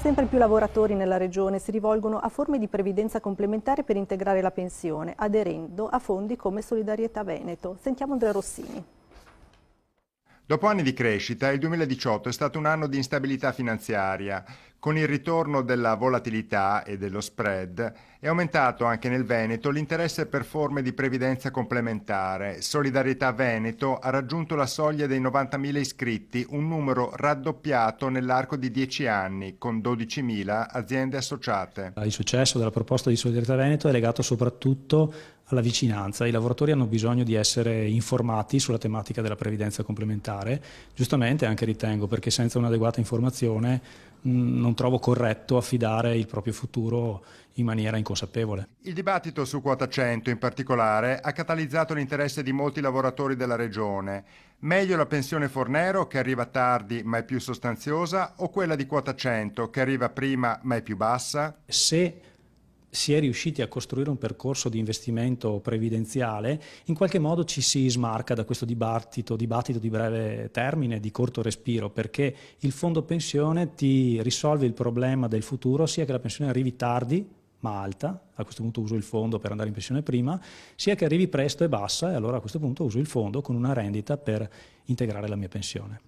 Sempre più lavoratori nella regione si rivolgono a forme di previdenza complementare per integrare la pensione, aderendo a fondi come Solidarietà Veneto. Sentiamo Andrea Rossini. Dopo anni di crescita, il 2018 è stato un anno di instabilità finanziaria. Con il ritorno della volatilità e dello spread è aumentato anche nel Veneto l'interesse per forme di previdenza complementare. Solidarietà Veneto ha raggiunto la soglia dei 90.000 iscritti, un numero raddoppiato nell'arco di 10 anni, con 12.000 aziende associate. Il successo della proposta di Solidarietà Veneto è legato soprattutto alla vicinanza. I lavoratori hanno bisogno di essere informati sulla tematica della previdenza complementare, giustamente anche ritengo, perché senza un'adeguata informazione non trovo corretto affidare il proprio futuro in maniera inconsapevole. Il dibattito su quota 100 in particolare ha catalizzato l'interesse di molti lavoratori della regione. Meglio la pensione Fornero che arriva tardi ma è più sostanziosa o quella di quota 100 che arriva prima ma è più bassa? Se si è riusciti a costruire un percorso di investimento previdenziale, in qualche modo ci si smarca da questo dibattito di breve termine, di corto respiro, perché il fondo pensione ti risolve il problema del futuro, sia che la pensione arrivi tardi, ma alta, a questo punto uso il fondo per andare in pensione prima, sia che arrivi presto e bassa, e allora a questo punto uso il fondo con una rendita per integrare la mia pensione.